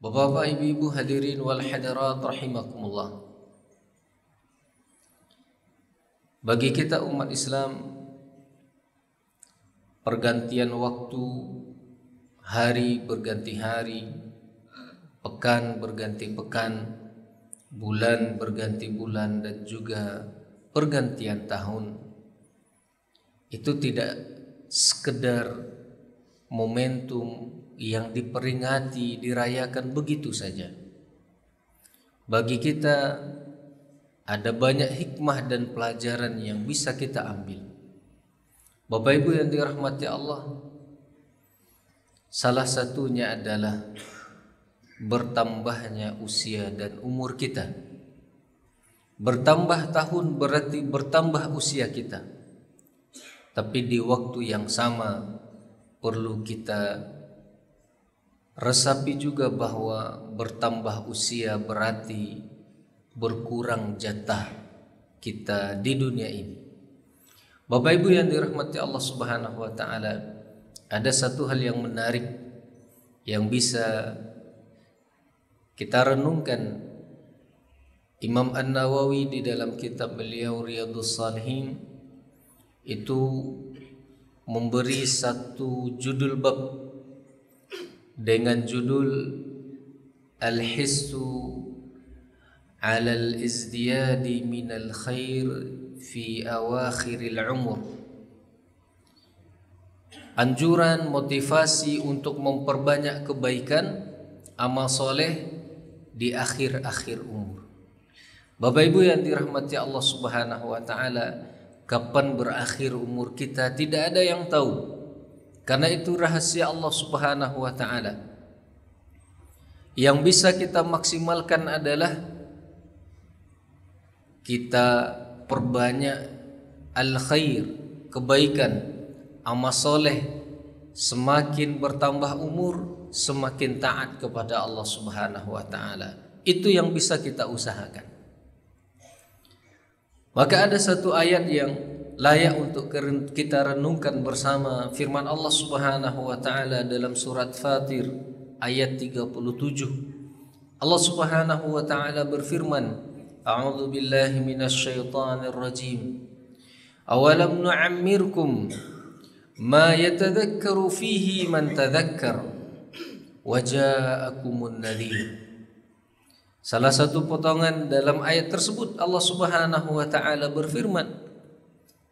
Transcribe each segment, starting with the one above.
Bapak-bapak, ibu-ibu, hadirin wal hadirat rahimakumullah. Bagi kita umat Islam, pergantian waktu, hari berganti hari, pekan berganti pekan, bulan berganti bulan, dan juga pergantian tahun, itu tidak sekedar momentum yang diperingati, dirayakan begitu saja. Bagi kita ada banyak hikmah dan pelajaran yang bisa kita ambil. Bapak Ibu yang dirahmati Allah, salah satunya adalah bertambahnya usia dan umur kita. Bertambah tahun berarti bertambah usia kita. Tapi di waktu yang sama perlu kita resapi juga bahwa bertambah usia berarti berkurang jatah kita di dunia ini. Bapak Ibu yang dirahmati Allah Subhanahu wa taala, ada satu hal yang menarik yang bisa kita renungkan. Imam An-Nawawi di dalam kitab beliau Riyadhus Shalihin itu memberi satu judul bab dengan judul Al-Hissu 'ala al-izdiyadi minal khair fi awakhiril umur. Anjuran, motivasi untuk memperbanyak kebaikan, amal soleh di akhir-akhir umur. Bapak Ibu yang dirahmati Allah Subhanahu wa taala, kapan berakhir umur kita tidak ada yang tahu. Karena itu rahasia Allah Subhanahu wa taala. Yang bisa kita maksimalkan adalah kita perbanyak al-khair, kebaikan, amal soleh. Semakin bertambah umur, semakin taat kepada Allah Subhanahu wa taala. Itu yang bisa kita usahakan. Maka ada satu ayat yang layak untuk kita renungkan bersama, firman Allah Subhanahu wa taala dalam surat Fatir ayat 37. Allah Subhanahu wa taala berfirman, A'udzu billahi minasy syaithanir rajim. Awalam nu'ammirkum ma yatadhakkaru fihi man tadhakkar wa ja'akumun nadhir. Salah satu potongan dalam ayat tersebut Allah Subhanahu wa taala berfirman,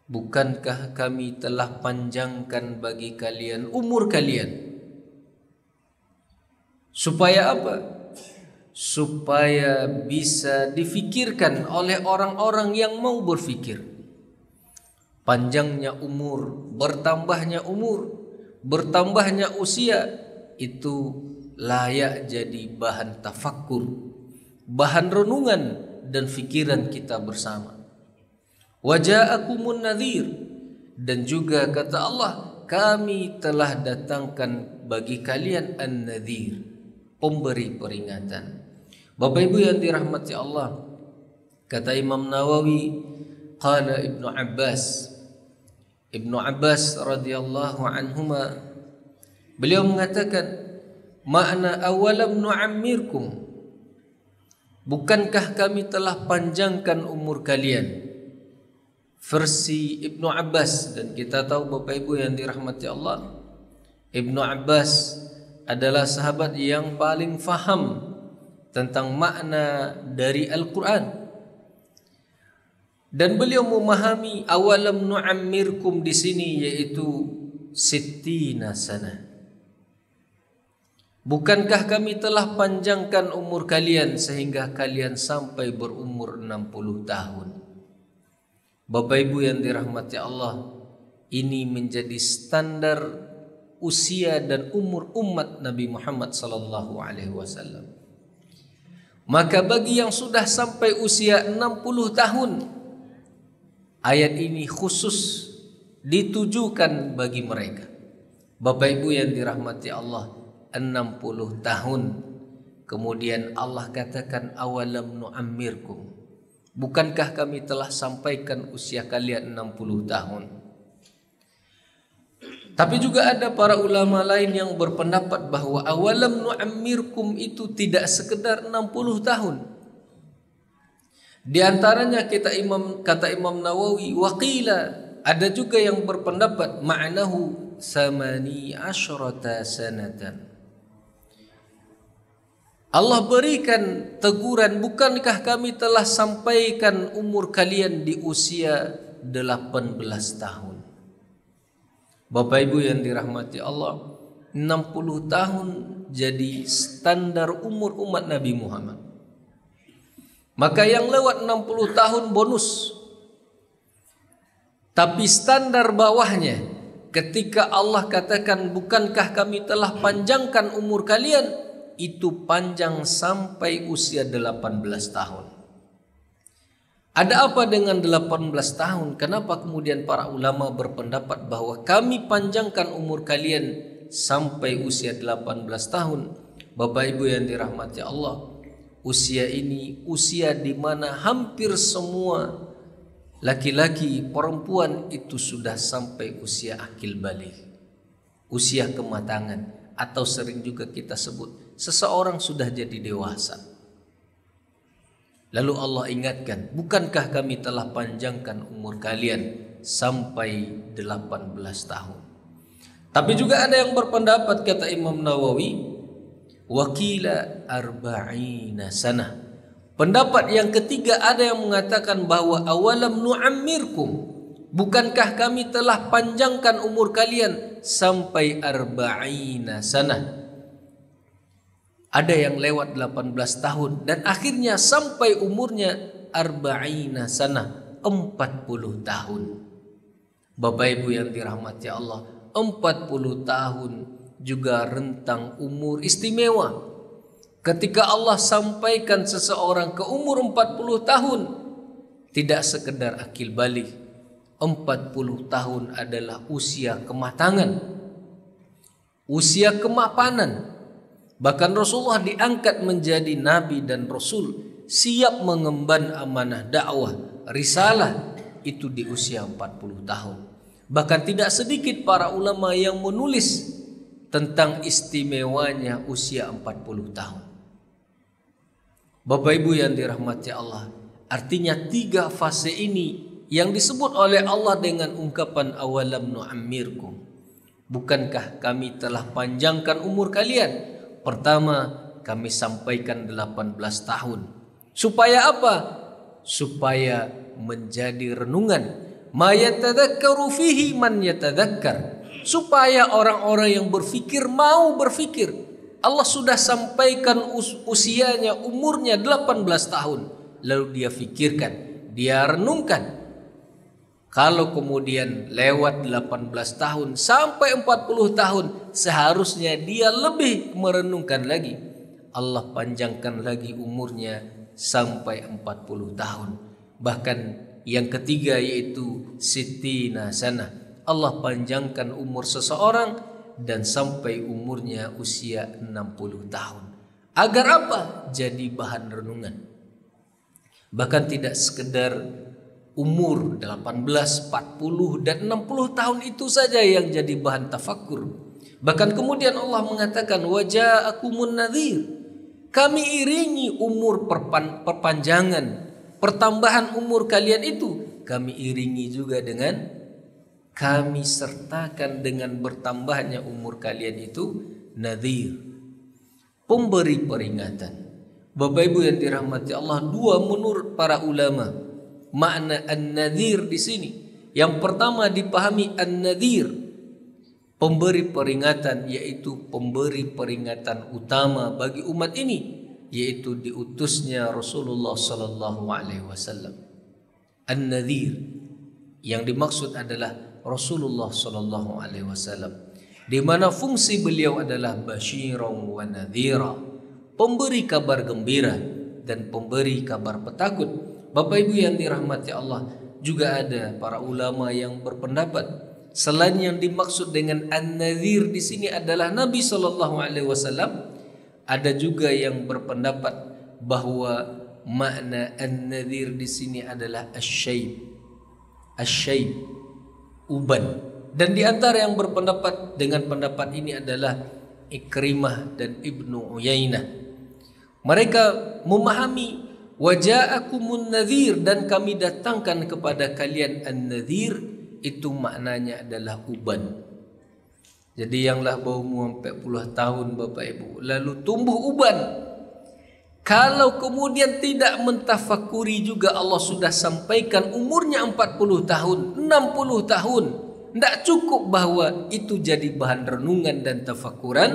bukankah kami telah panjangkan bagi kalian umur kalian? Supaya apa? Supaya bisa difikirkan oleh orang-orang yang mau berfikir. Panjangnya umur, bertambahnya usia itu layak jadi bahan tafakkur, bahan renungan dan fikiran kita bersama. Waja'akumun nadhir, dan juga kata Allah, kami telah datangkan bagi kalian an-nadhir, pemberi peringatan. Bapak Ibu yang dirahmati Allah, kata Imam Nawawi, qala Ibnu Abbas radhiyallahu anhuma, beliau mengatakan, makna awalam nu'ammirkum, bukankah kami telah panjangkan umur kalian? Versi Ibnu Abbas, dan kita tahu Bapak Ibu yang dirahmati Allah, Ibnu Abbas adalah sahabat yang paling faham tentang makna dari Al-Quran. Dan beliau memahami awalam nu'ammirkum di sini yaitu sittina sana. Bukankah kami telah panjangkan umur kalian sehingga kalian sampai berumur 60 tahun? Bapak Ibu yang dirahmati Allah, ini menjadi standar usia dan umur umat Nabi Muhammad sallallahu alaihi wasallam. Maka bagi yang sudah sampai usia 60 tahun, ayat ini khusus ditujukan bagi mereka. Bapak Ibu yang dirahmati Allah, 60 tahun. Kemudian Allah katakan awalam nu'ammirkum, bukankah kami telah sampaikan usia kalian 60 tahun? Tapi juga ada para ulama lain yang berpendapat bahwa awalam nu'ammirkum itu tidak sekedar 60 tahun. Di antaranya kata Imam Nawawi, waqila, ada juga yang berpendapat ma'nahu samani asyrata sanatan. Allah berikan teguran, bukankah kami telah sampaikan umur kalian di usia 18 tahun. Bapak Ibu yang dirahmati Allah, 60 tahun jadi standar umur umat Nabi Muhammad. Maka yang lewat 60 tahun bonus. Tapi standar bawahnya, ketika Allah katakan bukankah kami telah panjangkan umur kalian, itu panjang sampai usia 18 tahun. Ada apa dengan 18 tahun? Kenapa kemudian para ulama berpendapat bahwa kami panjangkan umur kalian sampai usia 18 tahun? Bapak Ibu yang dirahmati Allah, usia ini usia di mana hampir semua laki-laki, perempuan itu sudah sampai usia akil baligh, usia kematangan, atau sering juga kita sebut seseorang sudah jadi dewasa. Lalu Allah ingatkan, bukankah kami telah panjangkan umur kalian sampai 18 tahun. Tapi juga ada yang berpendapat, kata Imam Nawawi, wakila arba'ina sanah. Pendapat yang ketiga ada yang mengatakan bahwa awalam nu'ammirkum, bukankah kami telah panjangkan umur kalian sampai arba'ina sanah. Ada yang lewat 18 tahun dan akhirnya sampai umurnya arba'ina sanah, 40 tahun. Bapak Ibu yang dirahmati Allah, 40 tahun juga rentang umur istimewa. Ketika Allah sampaikan seseorang ke umur 40 tahun, tidak sekedar akil baligh, 40 tahun adalah usia kematangan, usia kemapanan. Bahkan Rasulullah diangkat menjadi nabi dan rasul, siap mengemban amanah dakwah, risalah itu di usia 40 tahun. Bahkan tidak sedikit para ulama yang menulis tentang istimewanya usia 40 tahun. Bapak Ibu yang dirahmati Allah, artinya 3 fase ini yang disebut oleh Allah dengan ungkapan awalam nu'ammirkum, bukankah kami telah panjangkan umur kalian? Pertama, kami sampaikan 18 tahun. Supaya apa? Supaya menjadi renungan. Ma yatadzakkaru fihi man yatadzakkar. Supaya orang-orang yang berfikir mau berfikir. Allah sudah sampaikan usianya, umurnya 18 tahun. Lalu dia fikirkan, dia renungkan. Kalau kemudian lewat 18 tahun sampai 40 tahun, seharusnya dia lebih merenungkan lagi. Allah panjangkan lagi umurnya sampai 40 tahun. Bahkan yang ketiga yaitu sittina sanah. Allah panjangkan umur seseorang dan sampai umurnya usia 60 tahun. Agar apa? Jadi bahan renungan. Bahkan tidak sekedar umur 18, 40 dan 60 tahun itu saja yang jadi bahan tafakkur. Bahkan kemudian Allah mengatakan waja'akumun nadhir. Kami iringi umur perpanjangan, pertambahan umur kalian itu, kami iringi juga dengan, kami sertakan dengan bertambahnya umur kalian itu nadhir, pemberi peringatan. Bapak Ibu yang dirahmati Allah, 2 menurut para ulama makna an-nadhir di sini. Yang pertama dipahami an-nadhir, pemberi peringatan, yaitu pemberi peringatan utama bagi umat ini, yaitu diutusnya Rasulullah sallallahu alaihi wasallam. An-nadhir yang dimaksud adalah Rasulullah sallallahu alaihi wasallam, di mana fungsi beliau adalah basyiran wa nadhira, pemberi kabar gembira dan pemberi kabar petakut. Bapak Ibu yang dirahmati Allah, juga ada para ulama yang berpendapat selain yang dimaksud dengan an-nadhir di sini adalah Nabi sallallahu alaihi wasallam, ada juga yang berpendapat bahwa makna an-nadhir di sini adalah asy-syaib, uban. Dan di antara yang berpendapat dengan pendapat ini adalah Ikrimah dan Ibnu Uyainah. Mereka memahami waja'akumun nadhir, dan kami datangkan kepada kalian an-nadhir, itu maknanya adalah uban. Jadi yanglah baumu sampai puluh tahun Bapak Ibu, lalu tumbuh uban. Kalau kemudian tidak mentafakuri juga, Allah sudah sampaikan umurnya 40 tahun, 60 tahun. Tidak cukup bahwa itu jadi bahan renungan dan tafakuran.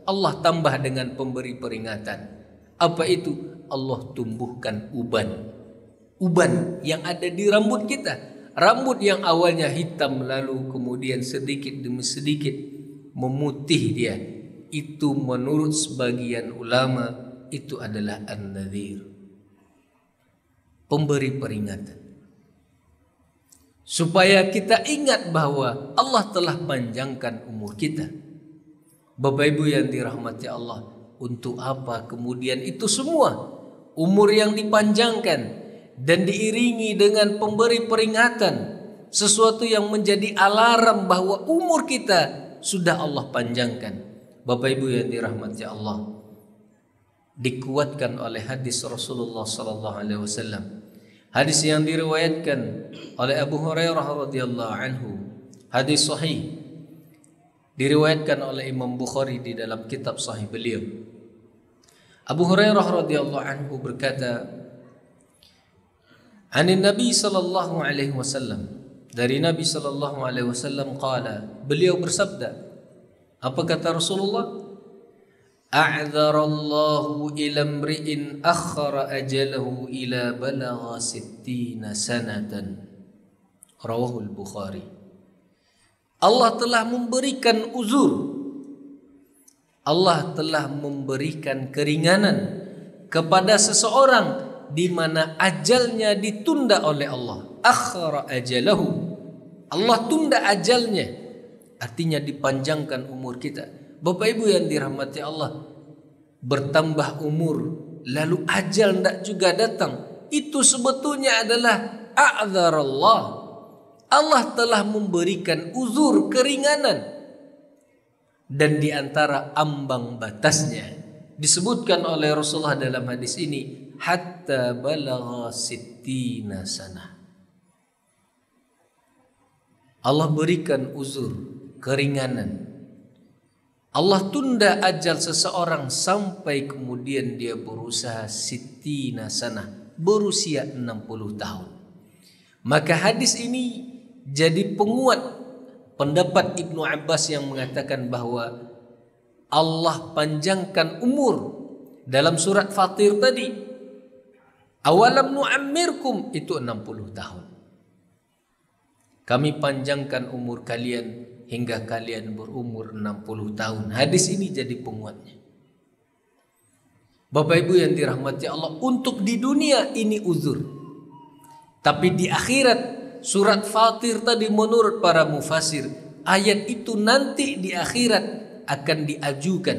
Allah tambah dengan pemberi peringatan. Apa itu? Allah tumbuhkan uban. Uban yang ada di rambut kita. Rambut yang awalnya hitam lalu kemudian sedikit demi sedikit memutih dia. Itu menurut sebagian ulama itu adalah an-nadhir, pemberi peringatan. Supaya kita ingat bahwa Allah telah panjangkan umur kita. Bapak Ibu yang dirahmati Allah, untuk apa kemudian itu semua? Umur yang dipanjangkan dan diiringi dengan pemberi peringatan, sesuatu yang menjadi alarm bahwa umur kita sudah Allah panjangkan. Bapak Ibu yang dirahmati Allah, dikuatkan oleh hadis Rasulullah sallallahu alaihi wasallam. Hadis yang diriwayatkan oleh Abu Hurairah radhiyallahu anhu, hadis sahih, diriwayatkan oleh Imam Bukhari di dalam kitab sahih beliau. Abu Hurairah radhiyallahu anhu berkata, "Anin Nabi sallallahu alaihi wasallam," dari Nabi sallallahu alaihi wasallam qala, beliau bersabda, apa kata Rasulullah? A'dzarallahu ila mri'in akhara ajalahu ila balagha 60 sanatan. Rawahul Bukhari. Allah telah memberikan uzur, Allah telah memberikan keringanan kepada seseorang di mana ajalnya ditunda oleh Allah. Akhara ajalahu, Allah tunda ajalnya, artinya dipanjangkan umur kita. Bapak Ibu yang dirahmati Allah, bertambah umur lalu ajal tidak juga datang, itu sebetulnya adalah a'dzarallah. Allah telah memberikan uzur, keringanan. Dan di antara ambang batasnya disebutkan oleh Rasulullah dalam hadis ini, hatta balagha 60 sanah. Allah berikan uzur, keringanan. Allah tunda ajal seseorang sampai kemudian dia berusaha 60 sanah, berusia 60 tahun. Maka hadis ini jadi penguat pendapat Ibnu Abbas yang mengatakan bahwa Allah panjangkan umur dalam surat Fatir tadi. Awalam nu'ammirkum, itu 60 tahun. Kami panjangkan umur kalian hingga kalian berumur 60 tahun. Hadis ini jadi penguatnya. Bapak Ibu yang dirahmati Allah, untuk di dunia ini uzur. Tapi di akhirat, surat Fatir tadi menurut para mufasir, ayat itu nanti di akhirat akan diajukan,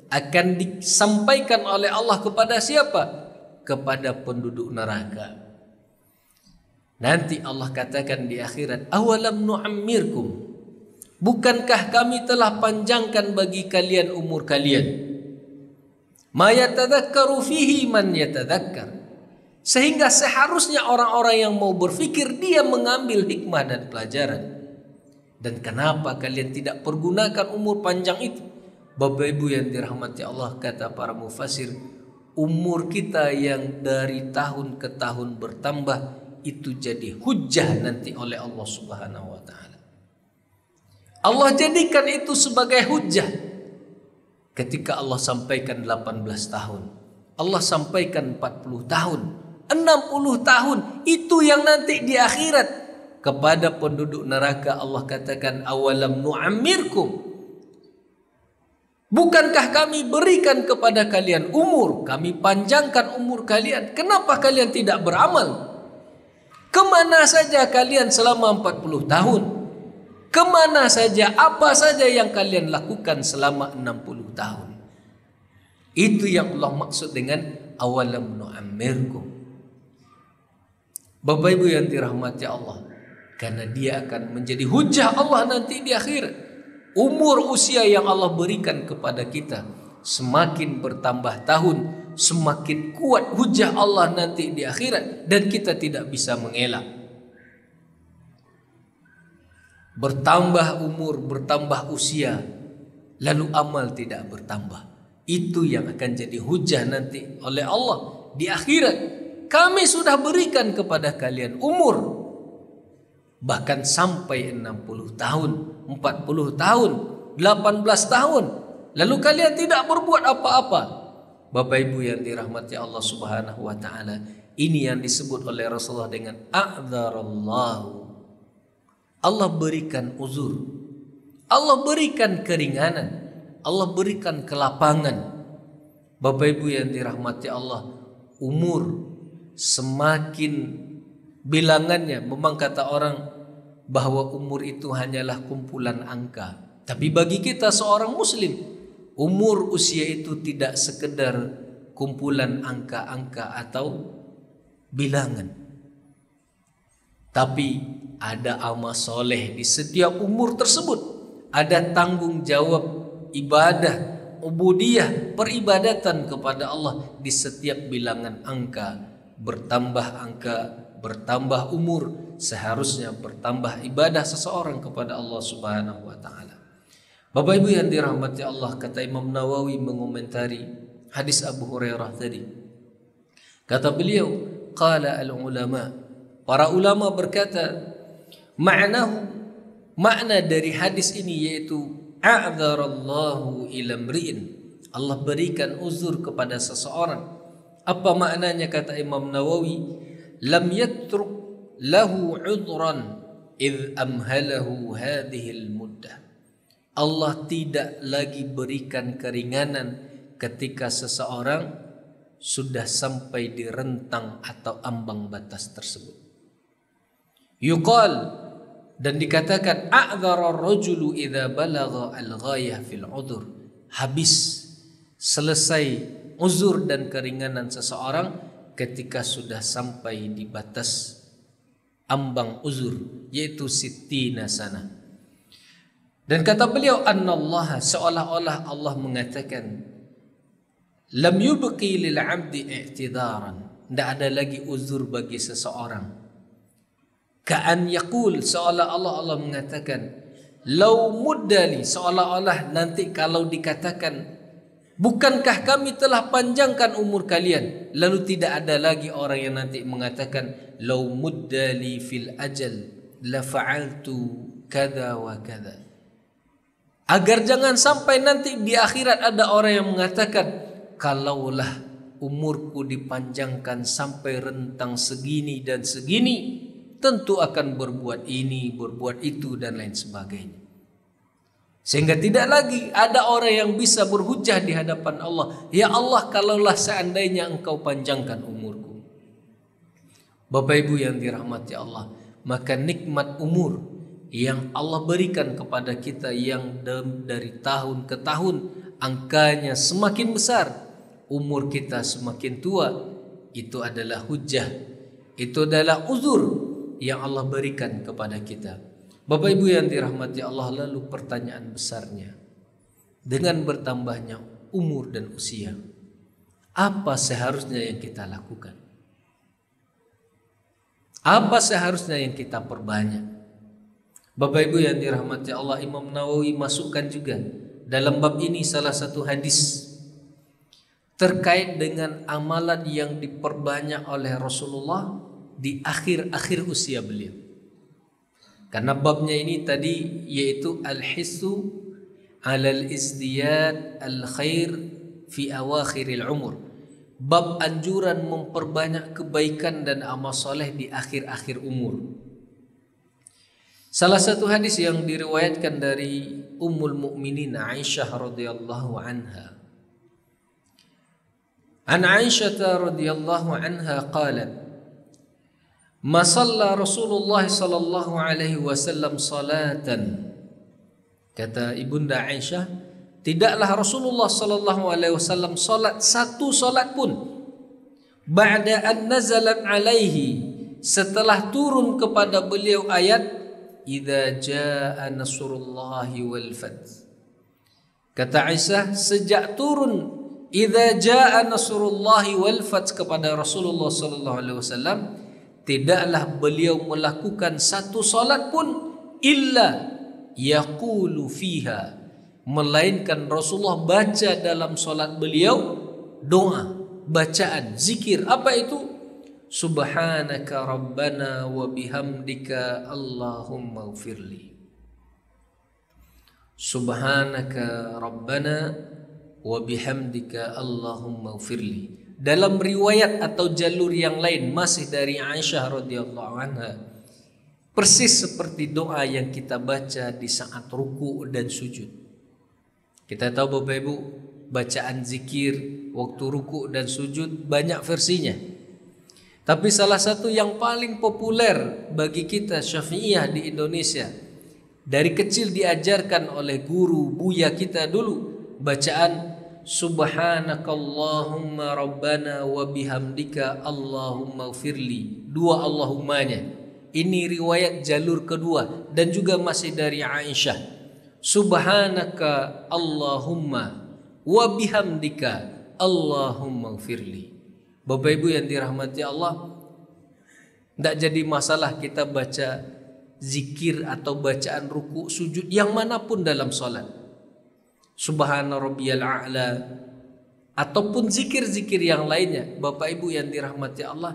akan disampaikan oleh Allah kepada siapa? Kepada penduduk neraka. Nanti Allah katakan di akhirat, awalam nu'ammirkum, bukankah kami telah panjangkan bagi kalian umur kalian? Ma yatadzakkaru fihi man yatadzakkar. Sehingga seharusnya orang-orang yang mau berfikir dia mengambil hikmah dan pelajaran. Dan kenapa kalian tidak pergunakan umur panjang itu? Bapak Ibu yang dirahmati Allah, kata para mufasir, umur kita yang dari tahun ke tahun bertambah itu jadi hujjah nanti oleh Allah Subhanahu wa taala. Allah jadikan itu sebagai hujjah. Ketika Allah sampaikan 18 tahun, Allah sampaikan 40 tahun, 60 tahun, itu yang nanti di akhirat kepada penduduk neraka Allah katakan, awalam nu'ammirkum, bukankah kami berikan kepada kalian umur, kami panjangkan umur kalian, kenapa kalian tidak beramal? Kemana saja kalian selama 40 tahun? Kemana saja, apa saja yang kalian lakukan selama 60 tahun? Itu yang Allah maksud dengan awalam nu'ammirkum. Bapak Ibu yang dirahmati Allah, karena dia akan menjadi hujah Allah nanti di akhirat. Umur usia yang Allah berikan kepada kita semakin bertambah tahun, semakin kuat hujah Allah nanti di akhirat, dan kita tidak bisa mengelak. Bertambah umur, bertambah usia, lalu amal tidak bertambah. Itu yang akan jadi hujah nanti oleh Allah di akhirat. Kami sudah berikan kepada kalian umur, bahkan sampai 60 tahun, 40 tahun, 18 tahun, lalu kalian tidak berbuat apa-apa. Bapak Ibu yang dirahmati Allah Subhanahu wa taala, ini yang disebut oleh Rasulullah dengan a'dzarallahu. Allah berikan uzur, Allah berikan keringanan, Allah berikan kelapangan. Bapak Ibu yang dirahmati Allah, umur semakin bilangannya, memang kata orang bahwa umur itu hanyalah kumpulan angka. Tapi bagi kita seorang muslim, umur usia itu tidak sekedar kumpulan angka-angka atau bilangan, tapi ada amal soleh di setiap umur tersebut. Ada tanggung jawab ibadah, ubudiyah, peribadatan kepada Allah di setiap bilangan angka. Bertambah angka, bertambah umur, seharusnya bertambah ibadah seseorang kepada Allah Subhanahu wa taala. Bapak Ibu yang dirahmati Allah, kata Imam Nawawi mengomentari hadis Abu Hurairah tadi. Kata beliau, qala al-ulama, para ulama berkata, makna dari hadis ini yaitu a'dzarallahu ila mri'in, Allah berikan uzur kepada seseorang. Apa maknanya kata Imam Nawawi? Lam yatruk lahu 'udhran idh amhalahu hadhil muddah. Allah tidak lagi berikan keringanan ketika seseorang sudah sampai di rentang atau ambang batas tersebut. Yuqal, dan dikatakan a'dzara ar-rajulu idza balagha al-ghayah fil 'udhr. Habis, selesai uzur dan keringanan seseorang ketika sudah sampai di batas ambang uzur, yaitu sittina sana. Dan kata beliau, annallaha, seolah-olah Allah mengatakan, lam yubqi lil 'abdi i'tidaran, tidak ada lagi uzur bagi seseorang. Ka'an yaqul, seolah-olah Allah mengatakan, lau muddali, seolah-olah nanti kalau dikatakan, bukankah kami telah panjangkan umur kalian? Lalu tidak ada lagi orang yang nanti mengatakan, lau muddali fil ajal la fa'altu kada wa kada. Agar jangan sampai nanti di akhirat ada orang yang mengatakan, kalaulah umurku dipanjangkan sampai rentang segini dan segini, tentu akan berbuat ini, berbuat itu, dan lain sebagainya. Sehingga tidak lagi ada orang yang bisa berhujah di hadapan Allah, ya Allah, kalaulah seandainya engkau panjangkan umurku. Bapak Ibu yang dirahmati Allah, maka nikmat umur yang Allah berikan kepada kita yang dari tahun ke tahun angkanya semakin besar, umur kita semakin tua, itu adalah hujah, itu adalah uzur yang Allah berikan kepada kita. Bapak Ibu yang dirahmati Allah, lalu pertanyaan besarnya, dengan bertambahnya umur dan usia, apa seharusnya yang kita lakukan? Apa seharusnya yang kita perbanyak? Bapak Ibu yang dirahmati Allah, Imam Nawawi masukkan juga dalam bab ini salah satu hadis terkait dengan amalan yang diperbanyak oleh Rasulullah di akhir-akhir usia beliau. Karena babnya ini tadi yaitu al-hissu alal izdiyad al-khair fi awakhiril umur. Bab anjuran memperbanyak kebaikan dan amal soleh di akhir-akhir umur. Salah satu hadis yang diriwayatkan dari Ummul Mukminin Aisyah radhiyallahu anha. An Aisyah radhiyallahu anha qalat, ma shalla Rasulullah sallallahu alaihi wasallam salatan. Kata Ibunda Aisyah, tidaklah Rasulullah sallallahu alaihi wasallam salat satu salat pun ba'da an nazalat alaihi, setelah turun kepada beliau ayat idza jaa nasrullahi wal fath. Kata Aisyah, sejak turun idza jaa nasrullahi wal fath kepada Rasulullah sallallahu alaihi wasallam, tidaklah beliau melakukan satu salat pun illa yaqulu fiha, melainkan Rasulullah baca dalam salat beliau doa, bacaan, zikir. Apa itu? Subhanaka rabbana wa bihamdika Allahumma ighfirli. Subhanaka rabbana wa bihamdika Allahumma ighfirli. Dalam riwayat atau jalur yang lain masih dari Aisyah radhiyallahu anha, persis seperti doa yang kita baca di saat ruku dan sujud. Kita tahu Bapak Ibu, bacaan zikir waktu ruku dan sujud banyak versinya. Tapi salah satu yang paling populer bagi kita Syafi'iyah di Indonesia, dari kecil diajarkan oleh guru buya kita dulu, bacaan Subhanakallahumma rabbana wa bihamdika Allahumma ighfirli. Dua Allahummanya. Ini riwayat jalur kedua dan juga masih dari Aisyah. Subhanaka Allahumma wa bihamdika Allahumma ighfirli. Bapak Ibu yang dirahmati Allah, tidak jadi masalah kita baca zikir atau bacaan ruku sujud yang manapun dalam salat. Subhana rabbiyal a'la ataupun zikir-zikir yang lainnya. Bapak Ibu yang dirahmati Allah,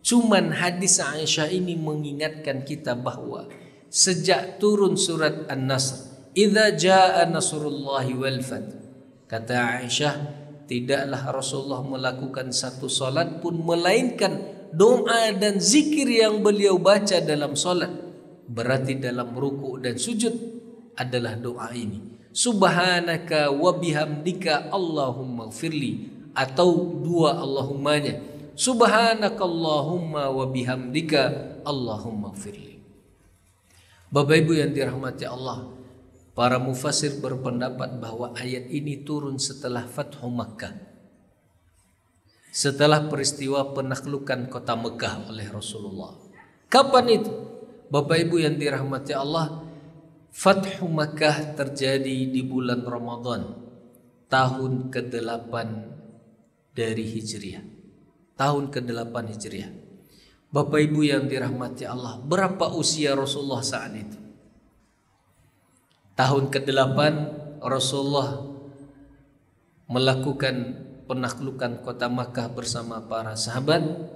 cuman hadis Aisyah ini mengingatkan kita bahwa sejak turun surat An-Nasr, idza jaa nasrullahi wal fath, kata Aisyah, tidaklah Rasulullah melakukan satu salat pun melainkan doa dan zikir yang beliau baca dalam salat. Berarti dalam ruku dan sujud adalah doa ini. Subhanaka wa bihamdika Allahumma ighfirli, atau dua Allahummanya. Subhanakallahumma wa bihamdika Allahumma ighfirli. Bapak Ibu yang dirahmati Allah, para mufassir berpendapat bahwa ayat ini turun setelah Fathu Makkah, setelah peristiwa penaklukan kota Mekah oleh Rasulullah. Kapan itu? Bapak Ibu yang dirahmati Allah, Fathu Makkah terjadi di bulan Ramadan tahun ke-8 dari Hijriah. Tahun ke-8 Hijriah. Bapak Ibu yang dirahmati Allah, berapa usia Rasulullah saat itu? Tahun ke-8 Rasulullah melakukan penaklukan kota Makkah bersama para sahabat.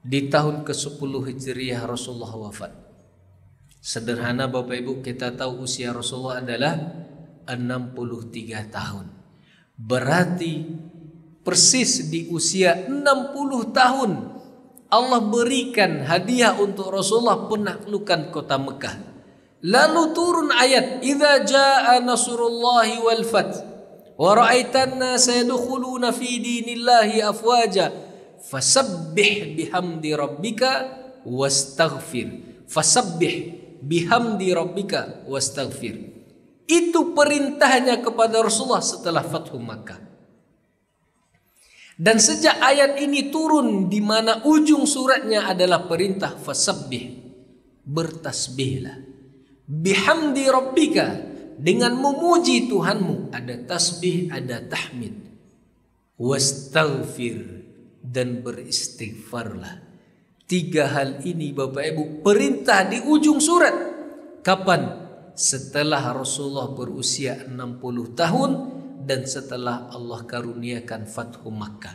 Di tahun ke-10 Hijriah Rasulullah wafat. Sederhana Bapak Ibu, kita tahu usia Rasulullah adalah 63 tahun. Berarti persis di usia 60 tahun Allah berikan hadiah untuk Rasulullah penaklukan kota Mekah. Lalu turun ayat idza jaa nasrullahi wal fath wa ra'aitan nasa yadkhuluna fi dinillahi afwaja fasabbih bihamdi rabbika wastaghfir. Fasabbih bihamdi rabbika wastaghfir. Itu perintahnya kepada Rasulullah setelah Fathu Makkah. Dan sejak ayat ini turun, di mana ujung suratnya adalah perintah fasabbih, bertasbihlah, bihamdi rabbika, dengan memuji Tuhanmu. Ada tasbih, ada tahmid, wastaghfir, dan beristighfarlah. 3 hal ini Bapak Ibu perintah di ujung surat. Kapan? Setelah Rasulullah berusia 60 tahun dan setelah Allah karuniakan Fathu Makkah.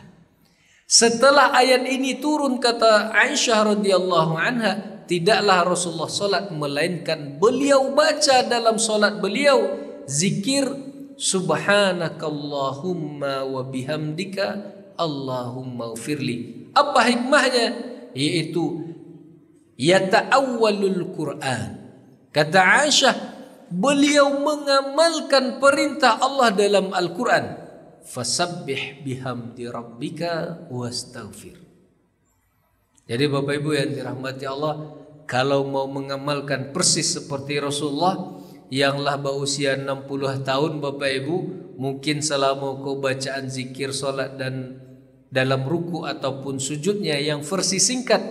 Setelah ayat ini turun, kata Aisyah radhiyallahu anha, tidaklah Rasulullah salat melainkan beliau baca dalam salat beliau zikir subhanakallahumma wa bihamdika Allahumma ighfirli. Apa hikmahnya? Yaitu yata'awwalul Quran. Kata Aisyah, beliau mengamalkan perintah Allah dalam Al-Quran. Fasabbih bihamdi rabbika wastaghfir. Jadi Bapak Ibu yang dirahmati Allah, kalau mau mengamalkan persis seperti Rasulullah yang lah berusia 60 tahun, Bapak Ibu, mungkin selama kau bacaan zikir, solat dan dalam ruku ataupun sujudnya yang versi singkat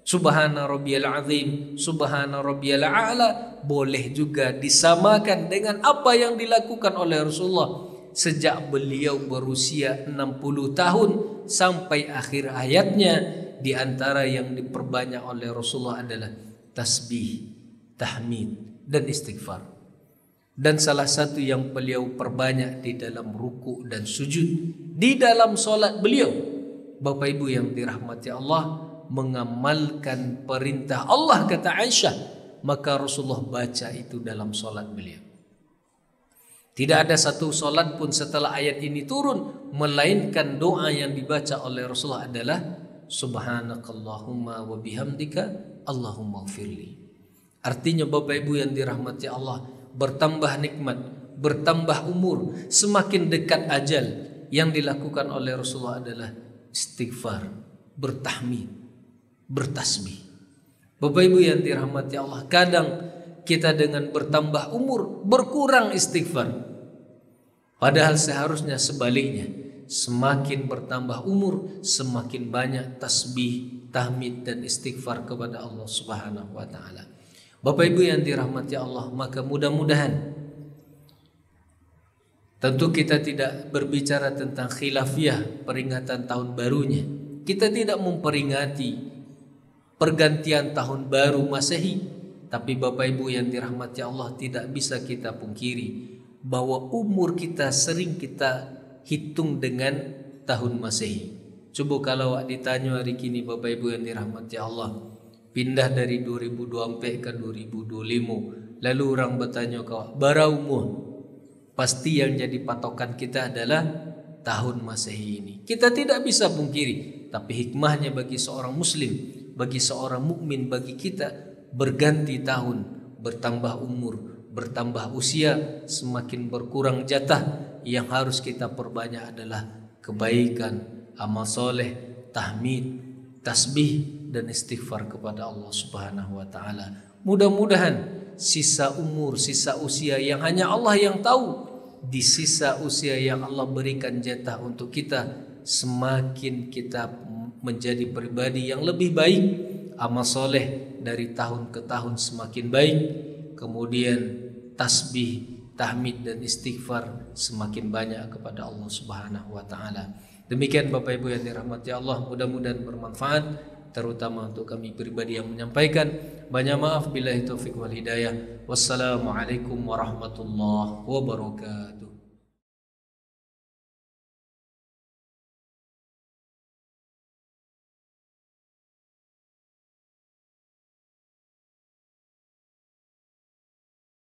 Subhana rabbiyal azim, subhana rabbiyal a'la boleh juga disamakan dengan apa yang dilakukan oleh Rasulullah sejak beliau berusia 60 tahun sampai akhir hayatnya. Di antara yang diperbanyak oleh Rasulullah adalah tasbih, tahmid dan istighfar. Dan salah satu yang beliau perbanyak di dalam ruku dan sujud di dalam solat beliau, Bapak Ibu yang dirahmati Allah, mengamalkan perintah Allah, kata Aisyah, maka Rasulullah baca itu dalam solat beliau. Tidak ada satu solat pun setelah ayat ini turun melainkan doa yang dibaca oleh Rasulullah adalah Subhanakallahumma wa bihamdika Allahumma gfirli. Artinya Bapak Ibu yang dirahmati Allah, bertambah nikmat, bertambah umur, semakin dekat ajal, yang dilakukan oleh Rasulullah adalah istighfar, bertahmid, bertasbih. Bapak Ibu yang dirahmati Allah, kadang kita dengan bertambah umur berkurang istighfar, padahal seharusnya sebaliknya, semakin bertambah umur semakin banyak tasbih, tahmid dan istighfar kepada Allah Subhanahu wa taala. Bapak Ibu yang dirahmati Allah, maka mudah-mudahan, tentu kita tidak berbicara tentang khilafiyah, peringatan tahun barunya. Kita tidak memperingati pergantian tahun baru Masehi, tapi Bapak Ibu yang dirahmati Allah, tidak bisa kita pungkiri bahwa umur kita sering kita hitung dengan tahun Masehi. Coba kalau ditanya hari kini Bapak Ibu yang dirahmati Allah, pindah dari 2024 ke 2025, lalu orang bertanya kau bara umur, pasti yang jadi patokan kita adalah tahun Masehi ini. Kita tidak bisa pungkiri, tapi hikmahnya bagi seorang muslim, bagi seorang mukmin, bagi kita, berganti tahun, bertambah umur, bertambah usia, semakin berkurang jatah. Yang harus kita perbanyak adalah kebaikan, amal soleh, tahmid, tasbih dan istighfar kepada Allah Subhanahu wa taala. Mudah-mudahan sisa umur, sisa usia yang hanya Allah yang tahu, di sisa usia yang Allah berikan jatah untuk kita, semakin kita menjadi pribadi yang lebih baik, amal soleh dari tahun ke tahun semakin baik, kemudian tasbih, tahmid dan istighfar semakin banyak kepada Allah Subhanahu wa taala. Demikian Bapak Ibu yang dirahmati Allah, mudah-mudahan bermanfaat terutama untuk kami pribadi yang menyampaikan. Banyak maaf, billahi taufik wal hidayah. Wassalamualaikum warahmatullahi wabarakatuh.